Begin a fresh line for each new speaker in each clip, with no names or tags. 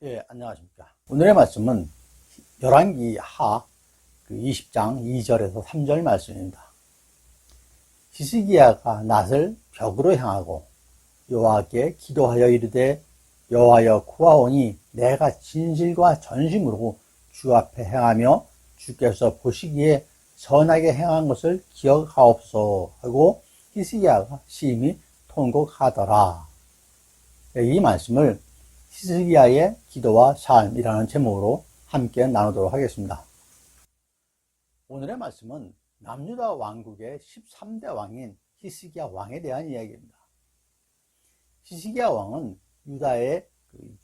예, 안녕하십니까. 오늘의 말씀은 열왕기 하 20장 2절에서 3절 말씀입니다. 히스기야가 낫을 벽으로 향하고 여호와께 기도하여 이르되 여호와여 구하오니 내가 진실과 전심으로 주 앞에 행하며 주께서 보시기에 선하게 행한 것을 기억하옵소서 하고 히스기야가 심히 통곡하더라. 이 말씀을 히스기야의 기도와 삶이라는 제목으로 함께 나누도록 하겠습니다. 오늘의 말씀은 남유다 왕국의 13대 왕인 히스기야 왕에 대한 이야기입니다. 히스기야 왕은 유다의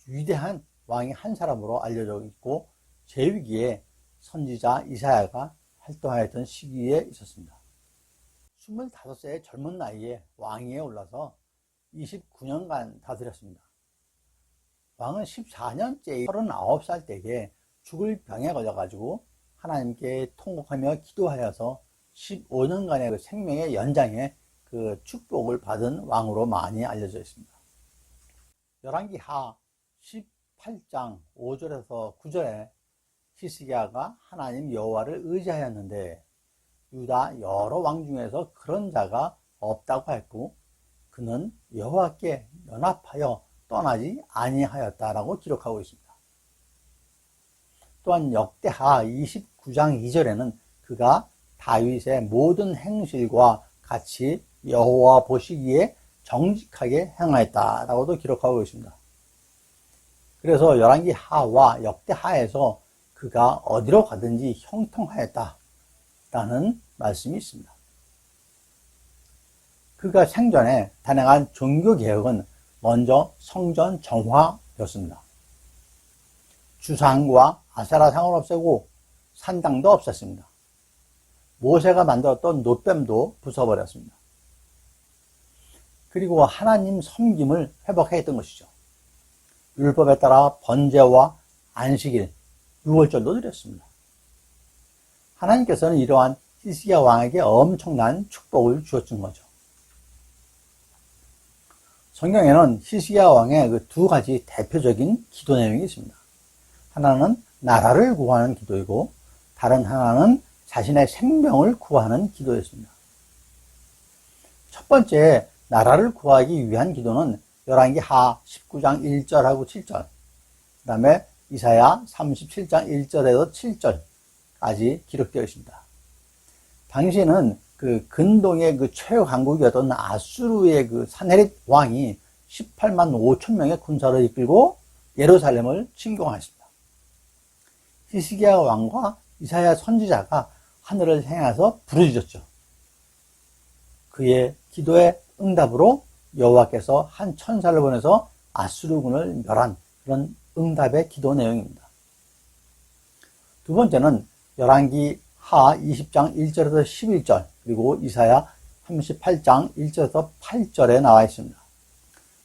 위대한 왕의 한 사람으로 알려져 있고 제위기에 선지자 이사야가 활동하였던 시기에 있었습니다. 25세의 젊은 나이에 왕위에 올라서 29년간 다스렸습니다. 왕은 14년째 39살 때에 죽을 병에 걸려가지고 하나님께 통곡하며 기도하여서 15년간의 그 생명의 연장에 그 축복을 받은 왕으로 많이 알려져 있습니다. 열왕기 하 18장 5절에서 9절에 히스기야가 하나님 여호와를 의지하였는데 유다 여러 왕 중에서 그런 자가 없다고 했고 그는 여호와께 연합하여 떠나지 아니하였다라고 기록하고 있습니다. 또한 역대하 29장 2절에는 그가 다윗의 모든 행실과 같이 여호와 보시기에 정직하게 행하였다라고도 기록하고 있습니다. 그래서 열왕기 하와 역대하에서 그가 어디로 가든지 형통하였다라는 말씀이 있습니다. 그가 생전에 단행한 종교개혁은 먼저 성전 정화였습니다. 주상과 아세라상을 없애고 산당도 없앴습니다. 모세가 만들었던 놋뱀도 부숴버렸습니다. 그리고 하나님 섬김을 회복했던 것이죠. 율법에 따라 번제와 안식일, 유월절도 드렸습니다. 하나님께서는 이러한 히스기야 왕에게 엄청난 축복을 주었던 거죠. 성경에는 히스기야 왕의 그 두 가지 대표적인 기도 내용이 있습니다. 하나는 나라를 구하는 기도이고 다른 하나는 자신의 생명을 구하는 기도였습니다. 첫 번째 나라를 구하기 위한 기도는 열왕기 하 19장 1절하고 7절, 그 다음에 이사야 37장 1절에서 7절까지 기록되어 있습니다. 당시에는 그 근동의 그 최후 강국이었던 아수르의 그 산헤립 왕이 18만 5천 명의 군사를 이끌고 예루살렘을 침공하였습니다. 히스기야 왕과 이사야 선지자가 하늘을 향해서 부르짖었죠. 그의 기도의 응답으로 여호와께서 한 천사를 보내서 아수르군을 멸한 그런 응답의 기도 내용입니다. 두 번째는 열왕기 하 20장 1절에서 11절 그리고 이사야 38장 1절에서 8절에 나와 있습니다.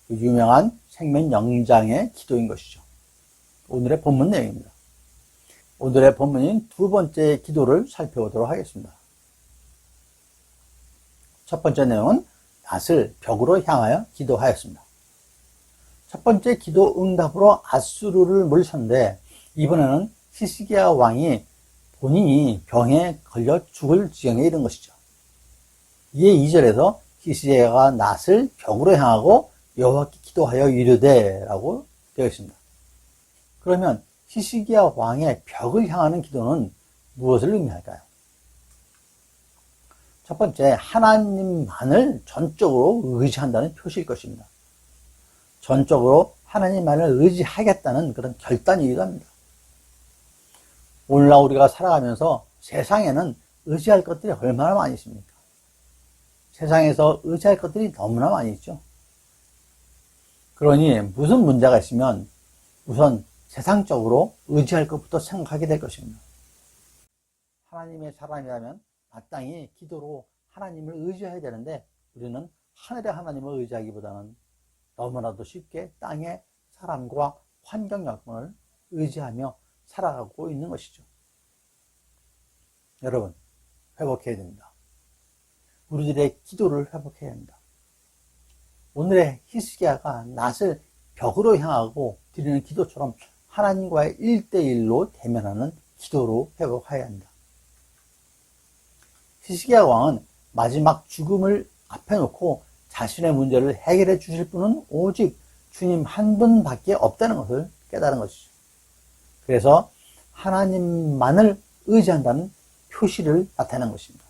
그 유명한 생명 영장의 기도인 것이죠. 오늘의 본문 내용입니다. 오늘의 본문인 두 번째 기도를 살펴보도록 하겠습니다. 첫 번째 내용은 낫을 벽으로 향하여 기도하였습니다. 첫 번째 기도 응답으로 아수르를 물리쳤는데 이번에는 히스기야 왕이 본인이 병에 걸려 죽을 지경에 이른 것이죠. 이에 2절에서 히스기야가 낫을 벽으로 향하고 여호와께 기도하여 이르되 라고 되어 있습니다. 그러면 히스기야 왕의 벽을 향하는 기도는 무엇을 의미할까요? 첫 번째, 하나님만을 전적으로 의지한다는 표시일 것입니다. 전적으로 하나님만을 의지하겠다는 그런 결단이기도 합니다. 오늘날 우리가 살아가면서 세상에는 의지할 것들이 얼마나 많이 있습니까? 세상에서 의지할 것들이 너무나 많이 있죠. 그러니 무슨 문제가 있으면 우선 세상적으로 의지할 것부터 생각하게 될 것입니다. 하나님의 사람이라면 마땅히 기도로 하나님을 의지해야 되는데 우리는 하늘의 하나님을 의지하기보다는 너무나도 쉽게 땅의 사람과 환경 여건을 의지하며 살아가고 있는 것이죠. 여러분, 회복해야 됩니다. 우리들의 기도를 회복해야 합니다. 오늘의 히스기야가 낫을 벽으로 향하고 드리는 기도처럼 하나님과의 1대1로 대면하는 기도로 회복해야 합니다. 히스기야 왕은 마지막 죽음을 앞에 놓고 자신의 문제를 해결해 주실 분은 오직 주님 한 분밖에 없다는 것을 깨달은 것이죠. 그래서 하나님만을 의지한다는 표시를 나타내는 것입니다.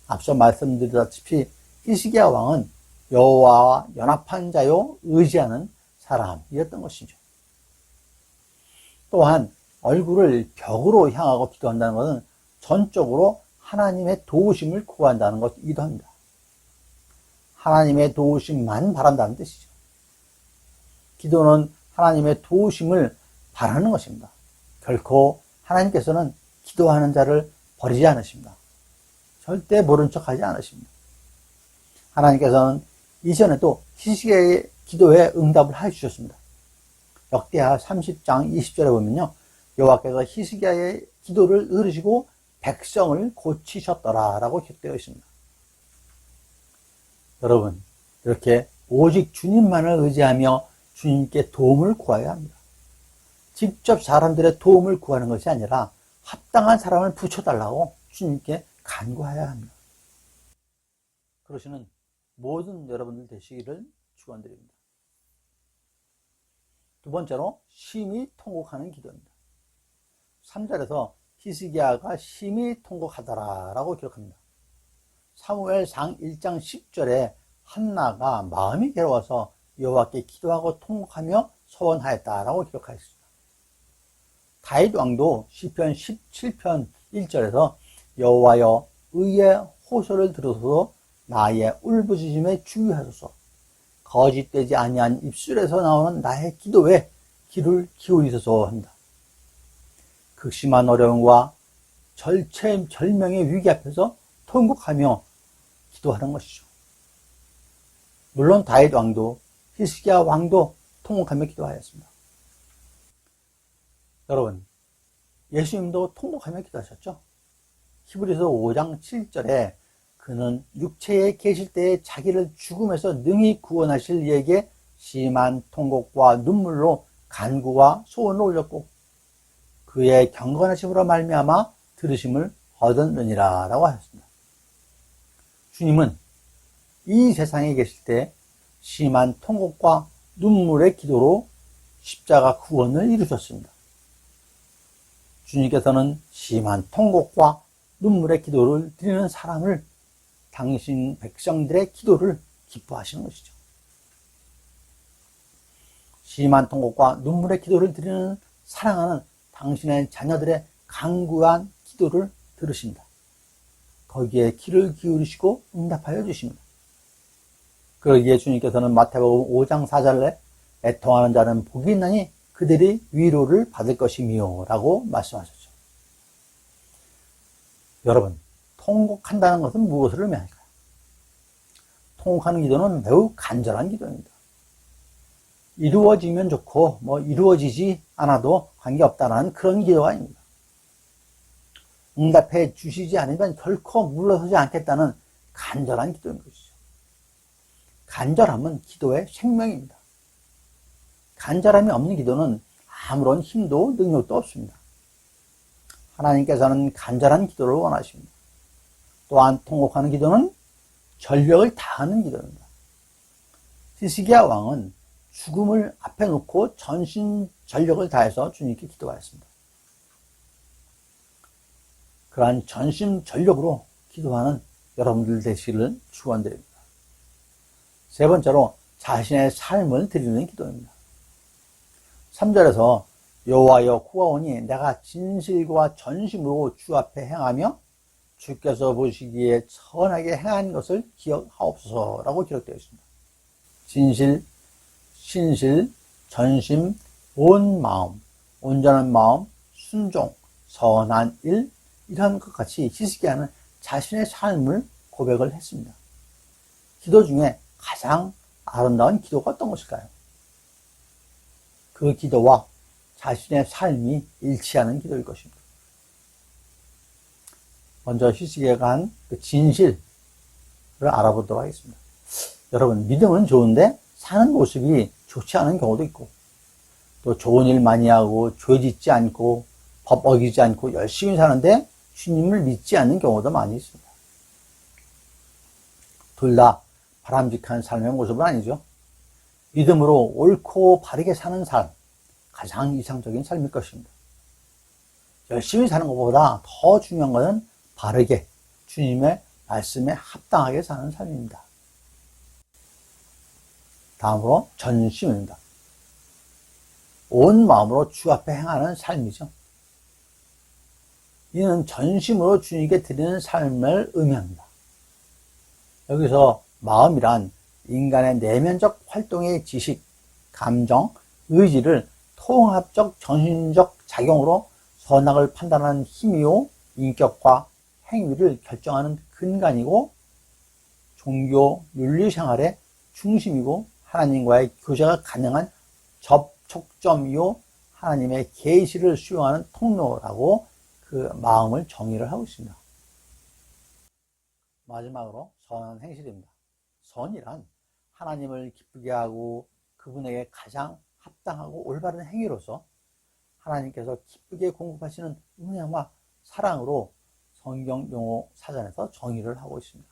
앞서 말씀드렸다시피 히스기야 왕은 여호와와 연합한 자요 의지하는 사람이었던 것이죠. 또한 얼굴을 벽으로 향하고 기도한다는 것은 전적으로 하나님의 도우심을 구한다는 것이기도 합니다. 하나님의 도우심만 바란다는 뜻이죠. 기도는 하나님의 도우심을 바라는 것입니다. 결코 하나님께서는 기도하는 자를 버리지 않으십니다. 절대 모른 척하지 않으십니다. 하나님께서는 이전에도 히스기야의 기도에 응답을 해주셨습니다. 역대하 30장 20절에 보면요, 여호와께서 히스기야의 기도를 들으시고 백성을 고치셨더라 라고 기록되어 있습니다. 여러분, 이렇게 오직 주님만을 의지하며 주님께 도움을 구해야 합니다. 직접 사람들의 도움을 구하는 것이 아니라 합당한 사람을 붙여달라고 주님께 간구해야 합니다. 그러시는 모든 여러분들 되시기를 축원드립니다. 두 번째로 심히 통곡하는 기도입니다. 3절에서 히스기야가 심히 통곡하더라 라고 기록합니다. 사무엘상 1장 10절에 한나가 마음이 괴로워서 여호와께 기도하고 통곡하며 소원하였다라고 기록하였습니다. 다윗 왕도 시편 17편 1절에서 여호와여 의의 호소를 들으소서 나의 울부짖음에 주의하소서 거짓되지 아니한 입술에서 나오는 나의 기도에 귀를 기울이소서 합니다. 극심한 어려움과 절체절명의 위기 앞에서 통곡하며 기도하는 것이죠. 물론 다윗 왕도 히스기야 왕도 통곡하며 기도하였습니다. 여러분, 예수님도 통곡하며 기도하셨죠? 히브리서 5장 7절에 그는 육체에 계실 때에 자기를 죽음에서 능히 구원하실 이에게 심한 통곡과 눈물로 간구와 소원을 올렸고 그의 경건하심으로 말미암아 들으심을 얻었느니라 라고 하셨습니다. 주님은 이 세상에 계실 때 심한 통곡과 눈물의 기도로 십자가 구원을 이루셨습니다. 주님께서는 심한 통곡과 눈물의 기도를 드리는 사람을 당신 백성들의 기도를 기뻐하시는 것이죠. 심한 통곡과 눈물의 기도를 드리는 사랑하는 당신의 자녀들의 간구한 기도를 들으신다. 거기에 귀를 기울이시고 응답하여 주십니다. 그러기에 주님께서는 마태복음 5장 4절에 애통하는 자는 복이 있나니 그들이 위로를 받을 것이며 라고 말씀하셨죠. 여러분, 통곡한다는 것은 무엇을 의미할까요? 통곡하는 기도는 매우 간절한 기도입니다. 이루어지면 좋고 이루어지지 않아도 관계없다는 그런 기도가 아닙니다. 응답해 주시지 않으면 결코 물러서지 않겠다는 간절한 기도인 것이죠. 간절함은 기도의 생명입니다. 간절함이 없는 기도는 아무런 힘도 능력도 없습니다. 하나님께서는 간절한 기도를 원하십니다. 또한 통곡하는 기도는 전력을 다하는 기도입니다. 히스기야 왕은 죽음을 앞에 놓고 전신 전력을 다해서 주님께 기도하였습니다. 그러한 전심 전력으로 기도하는 여러분들 되시기를 축원드립니다. 세 번째로 자신의 삶을 드리는 기도입니다. 3절에서 여호와여 구하오니 내가 진실과 전심으로 주 앞에 행하며 주께서 보시기에 선하게 행한 것을 기억하옵소서라고 기록되어 있습니다. 진실, 신실, 전심, 온 마음, 온전한 마음, 순종, 선한 일, 이런 것 같이 히스기야는 자신의 삶을 고백을 했습니다. 기도 중에 가장 아름다운 기도가 어떤 것일까요? 그 기도와 자신의 삶이 일치하는 기도일 것입니다. 먼저 히스기야가 한 그 진실을 알아보도록 하겠습니다. 여러분, 믿음은 좋은데 사는 모습이 좋지 않은 경우도 있고 또 좋은 일 많이 하고 죄 짓지 않고 법 어기지 않고 열심히 사는데 주님을 믿지 않는 경우도 많이 있습니다. 둘 다 바람직한 삶의 모습은 아니죠. 믿음으로 옳고 바르게 사는 삶, 가장 이상적인 삶일 것입니다. 열심히 사는 것보다 더 중요한 것은 바르게 주님의 말씀에 합당하게 사는 삶입니다. 다음으로 전심입니다. 온 마음으로 주 앞에 행하는 삶이죠. 이는 전심으로 주님께 드리는 삶을 의미합니다. 여기서 마음이란 인간의 내면적 활동의 지식, 감정, 의지를 통합적 정신적 작용으로 선악을 판단하는 힘이요, 인격과 행위를 결정하는 근간이고, 종교, 윤리 생활의 중심이고, 하나님과의 교제가 가능한 접촉점이요, 하나님의 계시를 수용하는 통로라고 그 마음을 정의를 하고 있습니다. 마지막으로 선한 행실입니다. 선이란 하나님을 기쁘게 하고 그분에게 가장 합당하고 올바른 행위로서 하나님께서 기쁘게 공급하시는 은혜와 사랑으로 성경 용어 사전에서 정의를 하고 있습니다.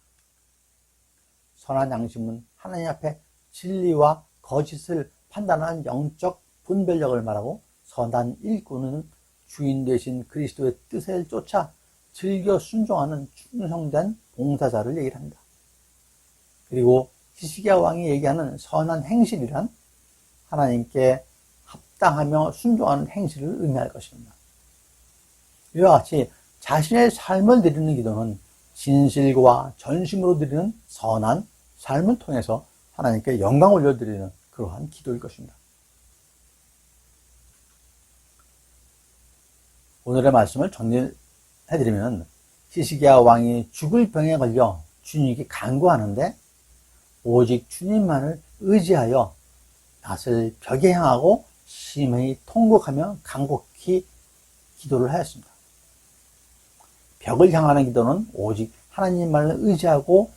선한 양심은 하나님 앞에 진리와 거짓을 판단하는 영적 분별력을 말하고, 선한 일꾼은 주인 되신 그리스도의 뜻을 쫓아 즐겨 순종하는 충성된 봉사자를 얘기를 합니다. 그리고 히스기야 왕이 얘기하는 선한 행실이란 하나님께 합당하며 순종하는 행실을 의미할 것입니다. 이와 같이 자신의 삶을 드리는 기도는 진실과 전심으로 드리는 선한 삶을 통해서 하나님께 영광 올려드리는 그러한 기도일 것입니다. 오늘의 말씀을 정리해드리면, 히스기야 왕이 죽을 병에 걸려 주님께 간구하는데 오직 주님만을 의지하여 낯을 벽에 향하고 심히 통곡하며 간곡히 기도를 하였습니다. 벽을 향하는 기도는 오직 하나님만을 의지하고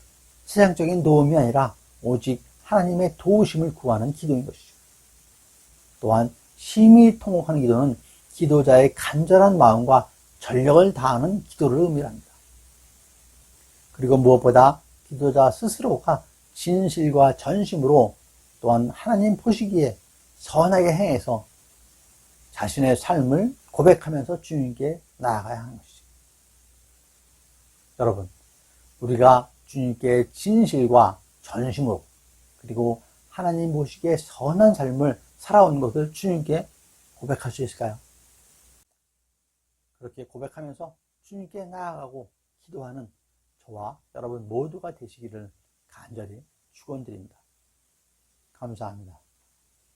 세상적인 도움이 아니라 오직 하나님의 도우심을 구하는 기도인 것이죠. 또한 심히 통곡하는 기도는 기도자의 간절한 마음과 전력을 다하는 기도를 의미합니다. 그리고 무엇보다 기도자 스스로가 진실과 전심으로 또한 하나님 보시기에 선하게 행해서 자신의 삶을 고백하면서 주님께 나아가야 하는 것이죠. 여러분, 우리가 주님께 진실과 전심으로 그리고 하나님 보시기에 선한 삶을 살아온 것을 주님께 고백할 수 있을까요? 그렇게 고백하면서 주님께 나아가고 기도하는 저와 여러분 모두가 되시기를 간절히 축원드립니다. 감사합니다.